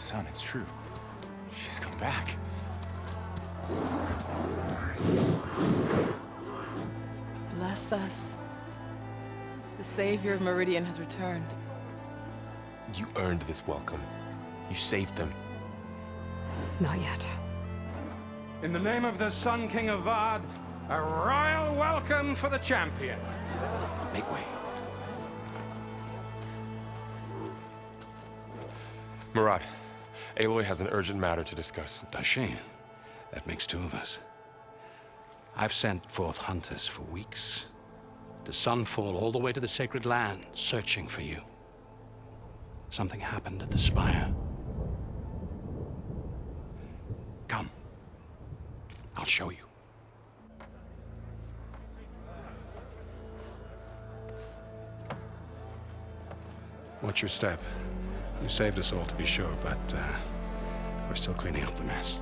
Son, it's true. She's come back. Bless us. The savior of Meridian has returned. You earned this welcome. You saved them. Not yet. In the name of the Sun King of Vard, a royal welcome for the champion. Make way. Murad, Aloy has an urgent matter to discuss. Does she? That makes two of us. I've sent forth hunters for weeks, to Sunfall all the way to the Sacred Land, searching for you. Something happened at the Spire. Come. I'll show you. Watch your step. You saved us all, to be sure, but we're still cleaning up the mess.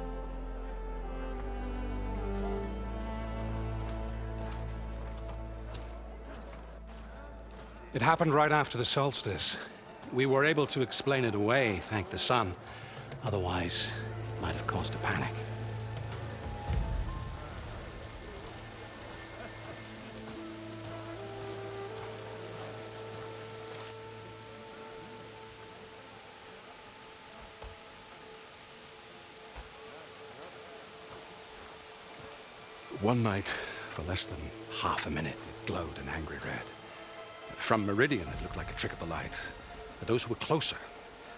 It happened right after the solstice. We were able to explain it away, thank the sun. Otherwise, it might have caused a panic. One night, for less than half a minute, it glowed an angry red. From Meridian, it looked like a trick of the light. But those who were closer,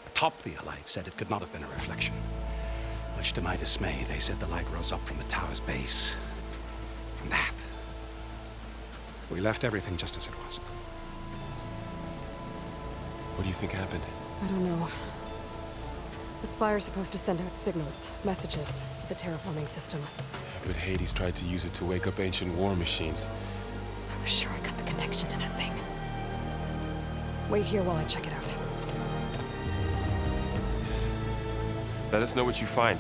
atop the light, said it could not have been a reflection. Much to my dismay, they said the light rose up from the tower's base. From that. We left everything just as it was. What do you think happened? I don't know. The Spire's supposed to send out signals, messages, for the terraforming system. But Hades tried to use it to wake up ancient war machines. I was sure I got the connection to that thing. Wait here while I check it out. Let us know what you find.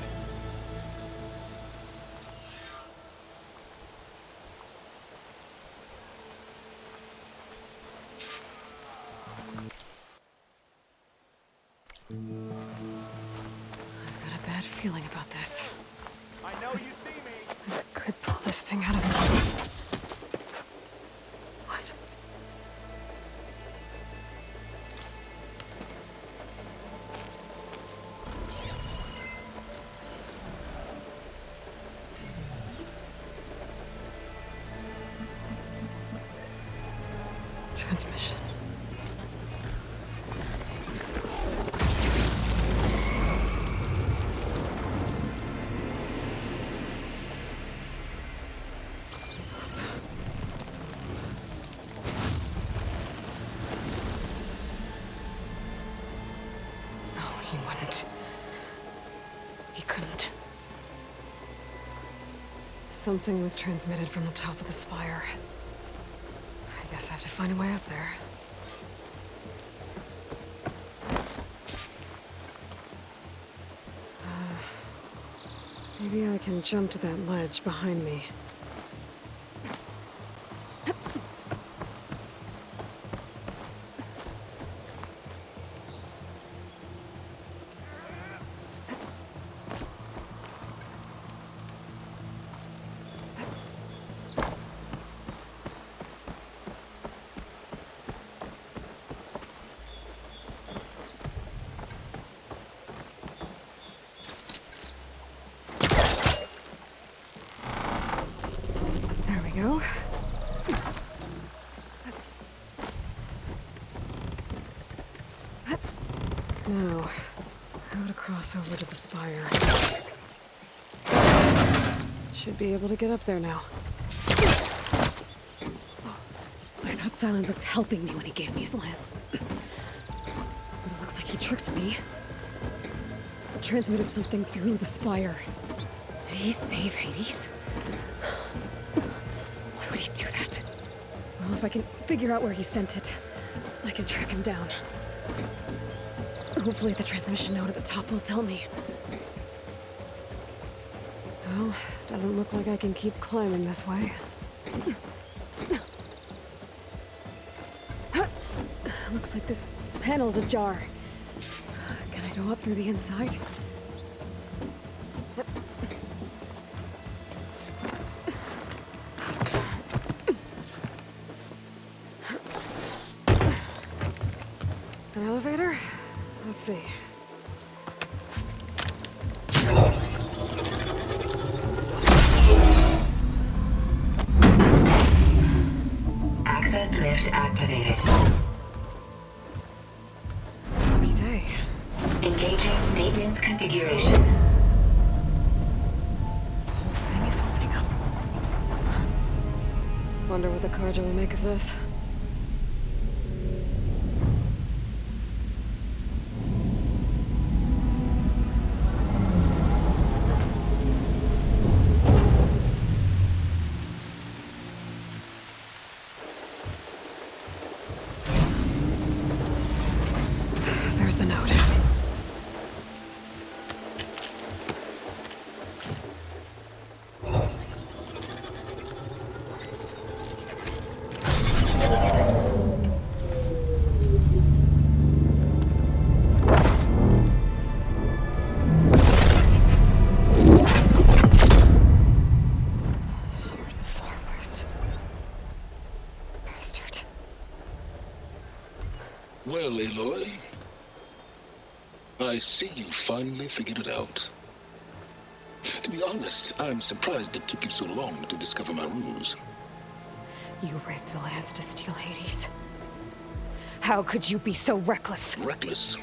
I've got a bad feeling about this. I know you see me. I could pull this thing out of me. What? Transmission. No, he wouldn't. He couldn't. Something was transmitted from the top of the spire. I guess I have to find a way up there. Maybe I can jump to that ledge behind me. There we go. Now, how to cross over to the spire. Should be able to get up there now. I thought Silence was helping me when he gave me his lance. But it looks like he tricked me. Transmitted something through the spire. Did he save Hades? Why would he do that? Well, if I can figure out where he sent it, I can track him down. Hopefully the transmission node at the top will tell me. Well, doesn't look like I can keep climbing this way. Looks like this panel's ajar. Can I I go up through the inside? An elevator? Let's see. Access lift activated. Lucky day. Engaging maintenance configuration. The whole thing is opening up. Wonder what the Carja will make of this. There's the note. Shared the far west. Bastard. Well, Aloy, I see you finally figured it out. To be honest, I'm surprised it took you so long to discover my rules. You rigged the lands to steal Hades. How could you be so reckless? Reckless.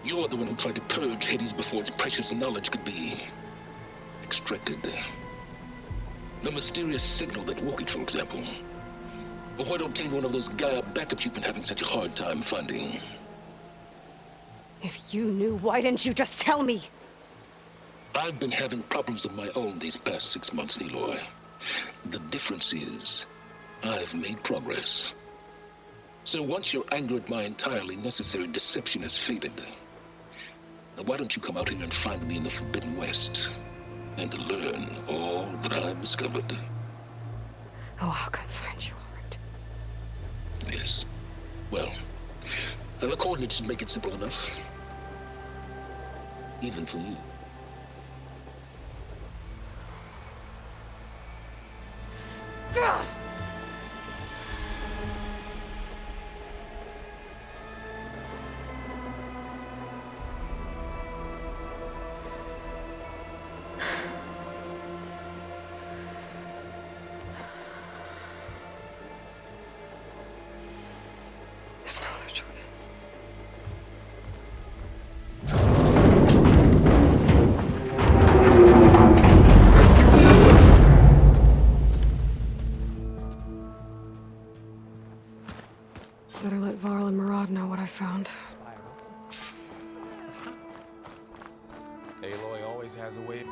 You're the one who tried to purge Hades before its precious knowledge could be extracted. The mysterious signal that woke it, for example. Or why to obtain one of those Gaia backups you've been having such a hard time finding. If you knew, why didn't you just tell me? I've been having problems of my own these past 6 months, Aloy. The difference is, I've made progress. So once your anger at my entirely necessary deception has faded, now why don't you come out here and find me in the Forbidden West, and learn all that I've discovered? Oh, I'll come find you, all right. Yes. Well, and the coordinates make it simple enough. Even for you. Gah! There's no other choice. Better let Varl and Murad know what I found. Aloy always has a way.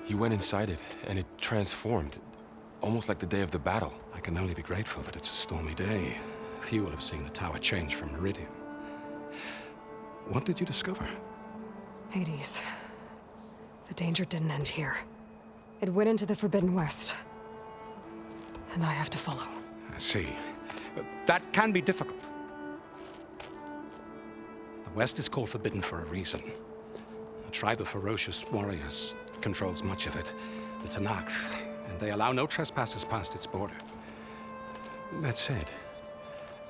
You went inside it, and it transformed. Almost like the day of the battle. I can only be grateful that it's a stormy day. Few will have seen the tower change from Meridian. What did you discover? Hades. The danger didn't end here. It went into the Forbidden West. And I have to follow. I see. That can be difficult. The West is called Forbidden for a reason. A tribe of ferocious warriors controls much of it, the Tanakh, and they allow no trespassers past its border. That said,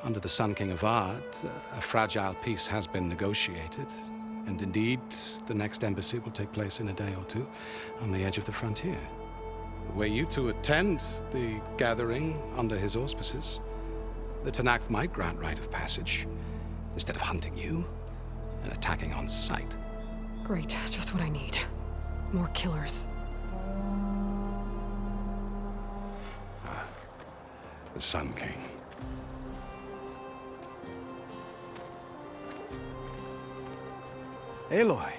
under the Sun King Avad, a fragile peace has been negotiated, and indeed, the next embassy will take place in a day or two on the edge of the frontier. Were you to attend the gathering under his auspices, the Tanakh might grant right of passage, instead of hunting you and attacking on sight. Great, just what I need. More killers. The Sun King. Aloy,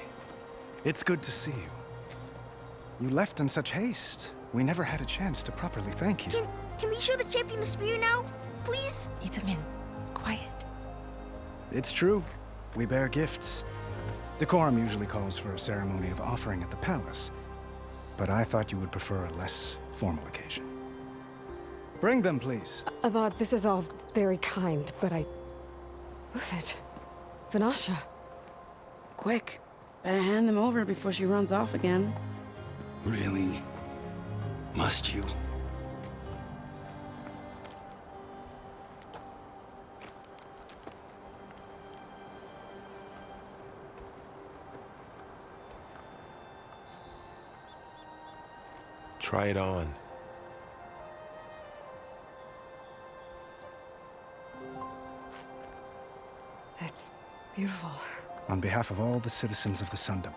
it's good to see you. You left in such haste. We never had a chance to properly thank you. Can we show the champion the spear now? Please? Itamin, quiet. It's true. We bear gifts. Decorum usually calls for a ceremony of offering at the palace, but I thought you would prefer a less formal occasion. Bring them, please. Avad, this is all very kind, but With it. Vanasha. Quick. Better hand them over before she runs off again. Really? Must you? Try it on. It's beautiful. On behalf of all the citizens of the Sundom,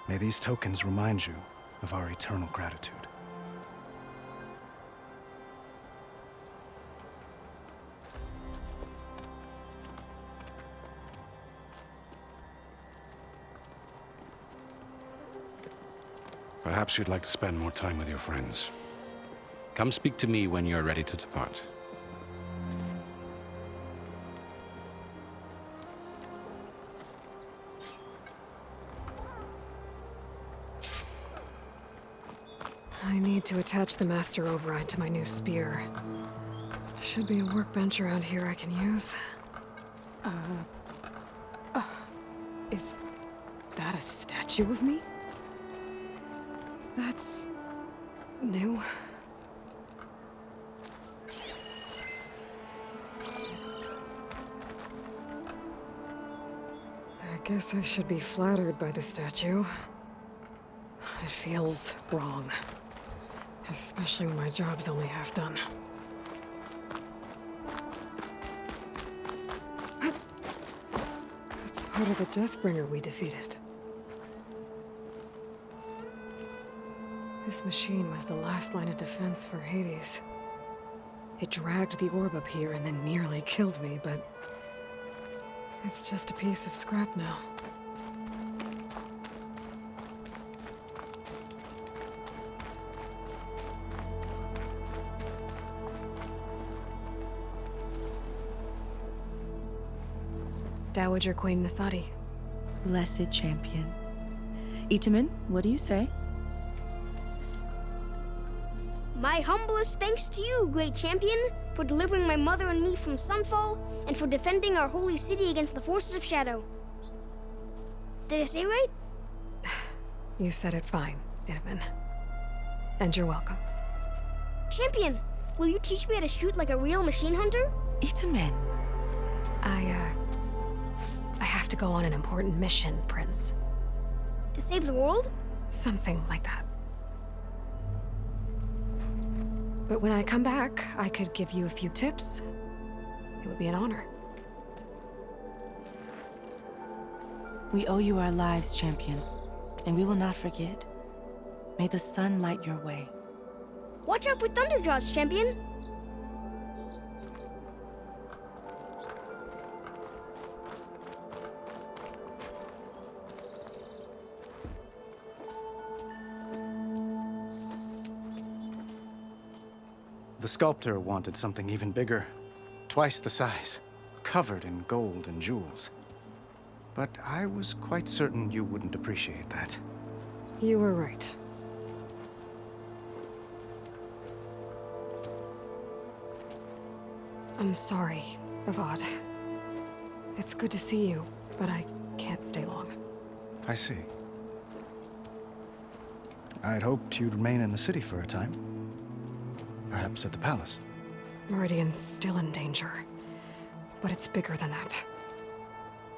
may these tokens remind you of our eternal gratitude. Perhaps you'd like to spend more time with your friends. Come speak to me when you're ready to depart. I need to attach the master override to my new spear. Should be a workbench around here I can use. Is that a statue of me? That's new. I guess I should be flattered by the statue. It feels wrong. Especially when my job's only half done. That's part of the Deathbringer we defeated. This machine was the last line of defense for Hades. It dragged the orb up here and then nearly killed me, but it's just a piece of scrap now. Dowager Queen Nasadi. Blessed champion. Itamen, what do you say? My humblest thanks to you, great champion, for delivering my mother and me from Sunfall, and for defending our holy city against the forces of Shadow. Did I say right? You said it fine, Itamen. And you're welcome. Champion, will you teach me how to shoot like a real machine hunter? Itamen. I have to go on an important mission, Prince. To save the world? Something like that. But when I come back, I could give you a few tips. It would be an honor. We owe you our lives, champion, and we will not forget. May the sun light your way. Watch out for Thunderjaws, champion! The sculptor wanted something even bigger, twice the size, covered in gold and jewels. But I was quite certain you wouldn't appreciate that. You were right. I'm sorry, Avad. It's good to see you, but I can't stay long. I see. I'd hoped you'd remain in the city for a time. Perhaps at the palace. Meridian's still in danger, but it's bigger than that.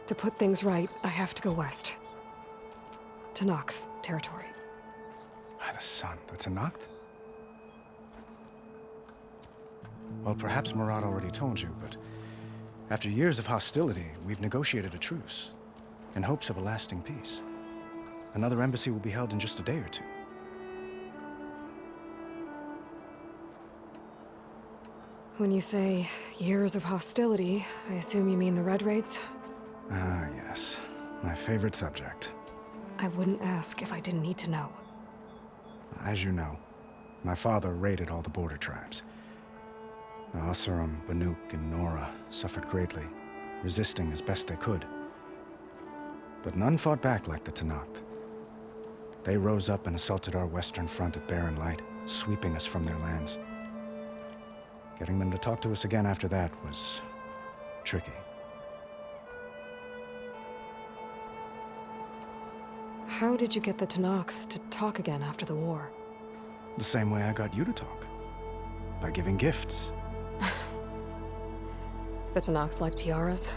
To put things right, I have to go west. To Noct territory. By the sun, that's a Noct? Well, perhaps Murad already told you, but after years of hostility, we've negotiated a truce, in hopes of a lasting peace. Another embassy will be held in just a day or two. When you say years of hostility, I assume you mean the Red Raids? Ah, yes. My favorite subject. I wouldn't ask if I didn't need to know. As you know, my father raided all the border tribes. Asuram, Banuk, and Nora suffered greatly, resisting as best they could. But none fought back like the Tenakth. They rose up and assaulted our western front at Barren Light, sweeping us from their lands. Getting them to talk to us again after that was tricky. How did you get the Tanakhs to talk again after the war? The same way I got you to talk. By giving gifts. The Tanakhs like tiaras?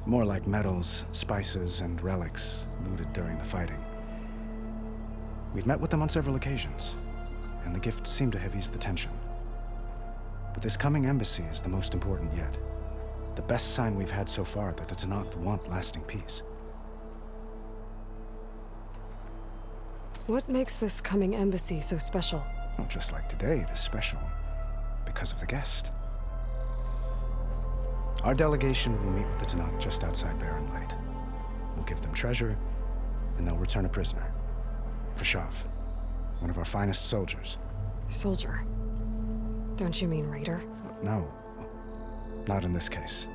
More like medals, spices, and relics looted during the fighting. We've met with them on several occasions, and the gifts seem to have eased the tension. But this coming embassy is the most important yet. The best sign we've had so far that the Tanakh want lasting peace. What makes this coming embassy so special? Well, just like today, it is special because of the guest. Our delegation will meet with the Tanakh just outside Barren Light. We'll give them treasure, and they'll return a prisoner. Vashav, one of our finest soldiers. Soldier? Don't you mean raider? No, not in this case.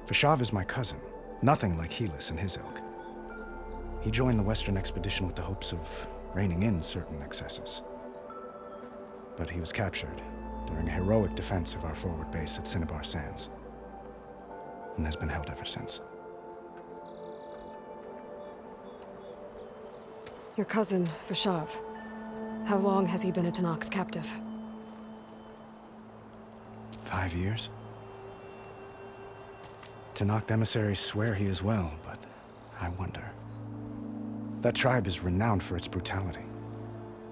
Vashav is my cousin, nothing like Helis and his ilk. He joined the Western expedition with the hopes of reining in certain excesses. But he was captured during a heroic defense of our forward base at Cinnabar Sands, and has been held ever since. Your cousin, Vashav. How long has he been a Tanakh captive? 5 years. Tanakh emissaries swear he is well, but I wonder. That tribe is renowned for its brutality.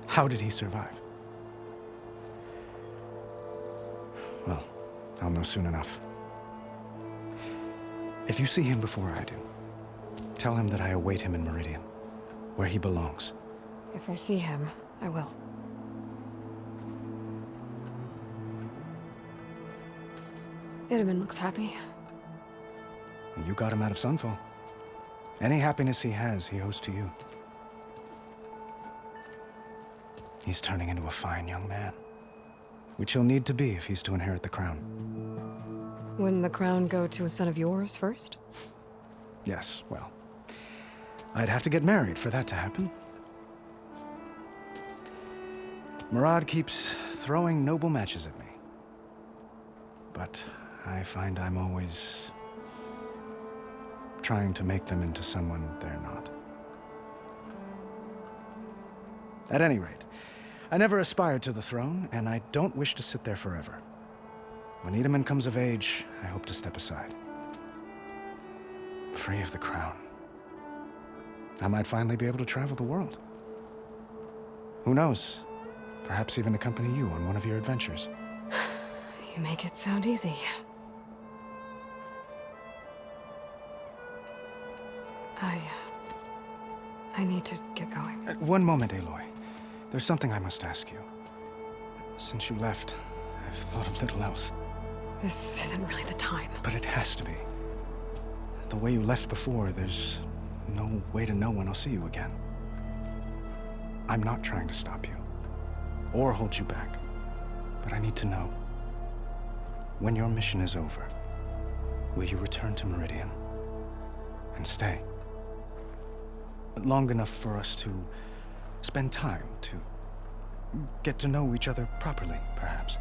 How did he survive? Well, I'll know soon enough. If you see him before I do, tell him that I await him in Meridian, where he belongs. If I see him, I will. Itaman looks happy. You got him out of Sunfall. Any happiness he has, he owes to you. He's turning into a fine young man, which he'll need to be if he's to inherit the crown. Wouldn't the crown go to a son of yours first? Yes, well, I'd have to get married for that to happen. Murad keeps throwing noble matches at me. But I find I'm always trying to make them into someone they're not. At any rate, I never aspired to the throne, and I don't wish to sit there forever. When Itaman comes of age, I hope to step aside. Free of the crown. I might finally be able to travel the world. Who knows? Perhaps even accompany you on one of your adventures. You make it sound easy. I need to get going. One moment, Aloy. There's something I must ask you. Since you left, I've thought of little else. This isn't really the time. But it has to be. The way you left before, there's no way to know when I'll see you again. I'm not trying to stop you, or hold you back. But I need to know, when your mission is over, will you return to Meridian and stay? Long enough for us to spend time, to get to know each other properly, perhaps.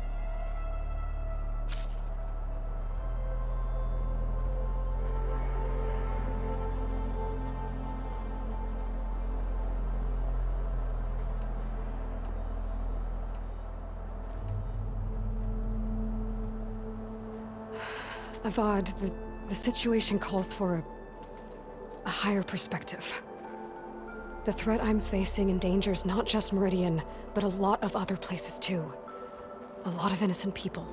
Avad, the situation calls for a higher perspective. The threat I'm facing endangers not just Meridian, but a lot of other places too. A lot of innocent people.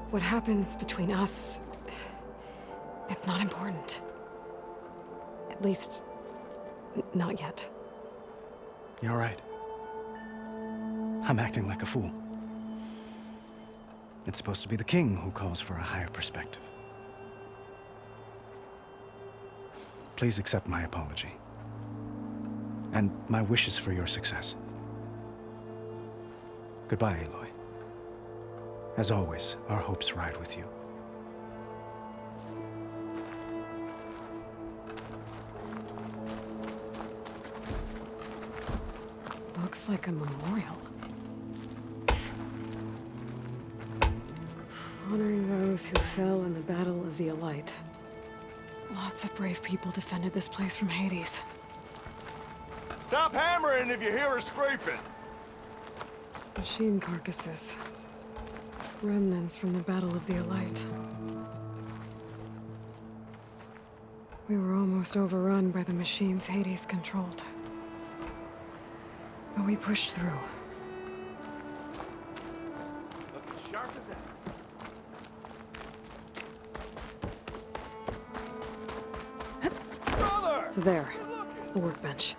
What happens between us, it's not important. At least, not yet. You're right. I'm acting like a fool. It's supposed to be the king who calls for a higher perspective. Please accept my apology. And my wishes for your success. Goodbye, Aloy. As always, our hopes ride with you. Looks like a memorial. Honoring those who fell in the Battle of the Elite. Lots of brave people defended this place from Hades. Stop hammering if you hear her scraping. Machine carcasses. Remnants from the Battle of the Elite. We were almost overrun by the machines Hades controlled. But we pushed through. Looking sharp as ever. Brother! There. The workbench.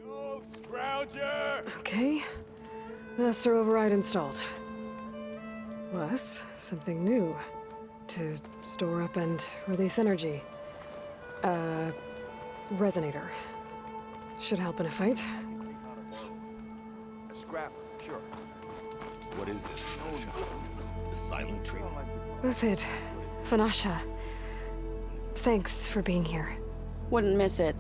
Go, Scrounger! Okay. Master override installed. Plus, something new. To store up and release energy. Resonator. Should help in a fight. A scrapper, sure. What is this? The silent treatment. Uthid. Vanasha. Thanks for being here. Wouldn't miss it,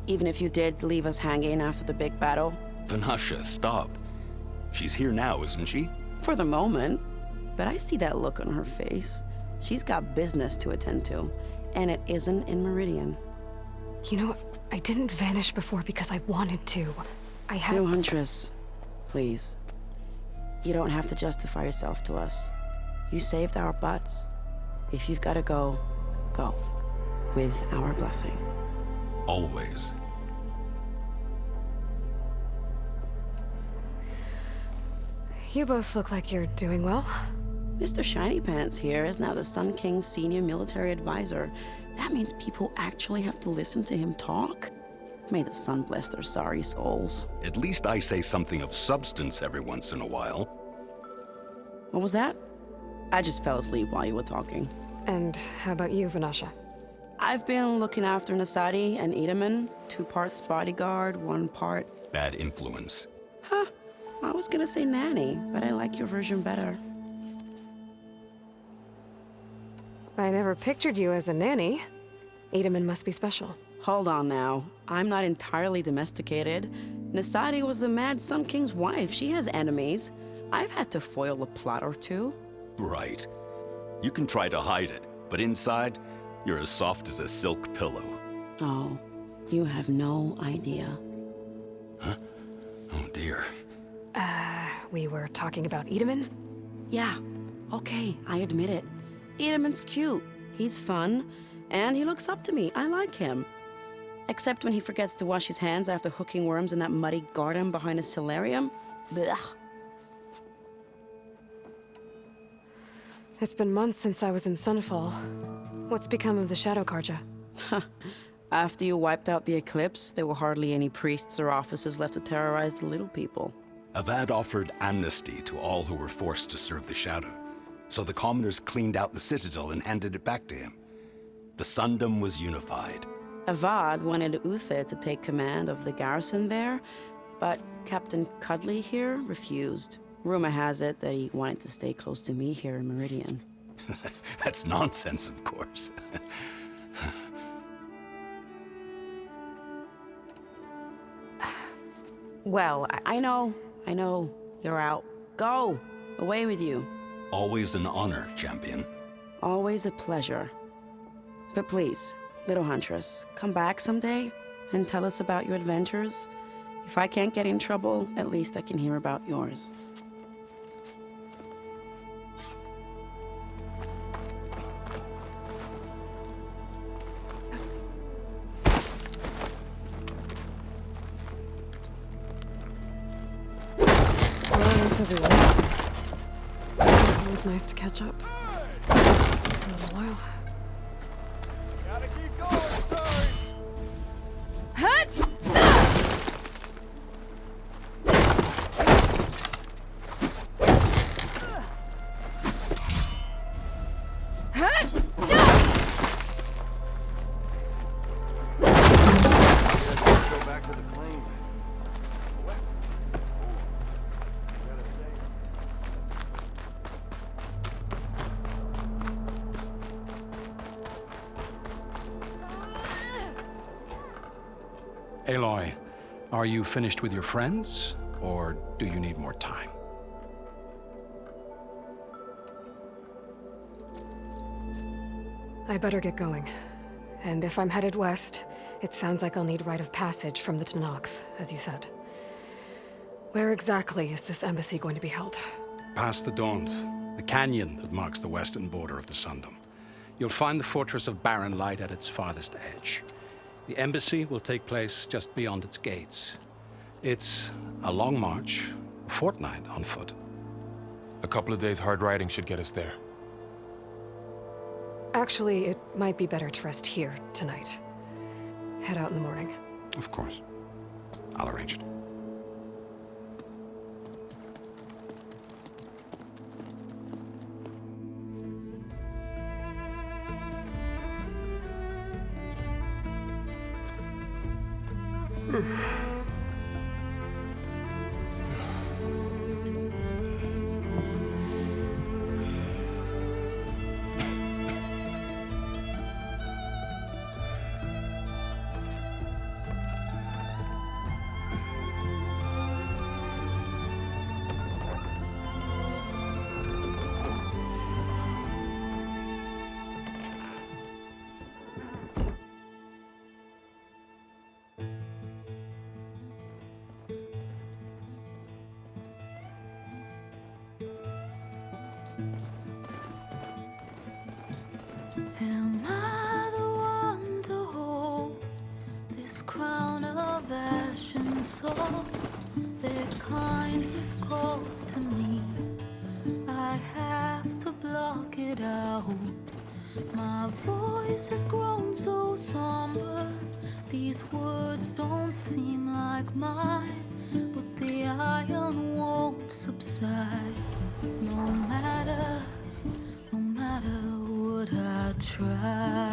even if you did leave us hanging after the big battle. Vanasha, stop. She's here now, isn't she? For the moment. But I see that look on her face. She's got business to attend to, and it isn't in Meridian. You know, I didn't vanish before because I wanted to. I had... No, Huntress. Please. You don't have to justify yourself to us. You saved our butts. If you've got to go, go. With our blessing. Always. You both look like you're doing well. Mr. Shiny Pants here is now the Sun King's senior military advisor. That means people actually have to listen to him talk? May the sun bless their sorry souls. At least I say something of substance every once in a while. What was that? I just fell asleep while you were talking. And how about you, Vanasha? I've been looking after Nasadi and Edaman. 2 parts bodyguard, 1 part... Bad influence. Huh. I was gonna say nanny, but I like your version better. I never pictured you as a nanny. Edaman must be special. Hold on now. I'm not entirely domesticated. Nasadi was the Mad Sun King's wife. She has enemies. I've had to foil a plot or 2. Right. You can try to hide it, but inside, you're as soft as a silk pillow. Oh, you have no idea. Huh? Oh dear. We were talking about Edaman? Yeah. Okay, I admit it. Edaman's cute. He's fun. And he looks up to me. I like him. Except when he forgets to wash his hands after hooking worms in that muddy garden behind a solarium. Blech. It's been months since I was in Sunfall. What's become of the Shadow Karja? After you wiped out the eclipse, there were hardly any priests or officers left to terrorize the little people. Avad offered amnesty to all who were forced to serve the Shadow. So the commoners cleaned out the citadel and handed it back to him. The Sundom was unified. Avad wanted Uthid to take command of the garrison there, but Captain Cudley here refused. Rumor has it that he wanted to stay close to me here in Meridian. That's nonsense, of course. Well, I know. You're out. Go! Away with you. Always an honor, champion. Always a pleasure. But please, little Huntress, come back someday and tell us about your adventures. If I can't get in trouble, at least I can hear about yours. It's everywhere. It's always nice to catch up. For a little while. Gotta keep going, sorry. Go back to the claim. West. Gotta say. Aloy, are you finished with your friends, or do you need more time? I better get going. And if I'm headed west, it sounds like I'll need rite of passage from the Tenakth, as you said. Where exactly is this embassy going to be held? Past the Daunt, the canyon that marks the western border of the Sundom. You'll find the fortress of Barren Light at its farthest edge. The embassy will take place just beyond its gates. It's a long march, a fortnight on foot. A couple of days hard riding should get us there. Actually, it might be better to rest here tonight. Head out in the morning. Of course. I'll arrange it. Am I the one to hold this crown of ash and salt? Their kind is close to me. I have to block it out. My voice has grown so somber. These words don't seem like mine, but the iron won't subside. No matter what I try.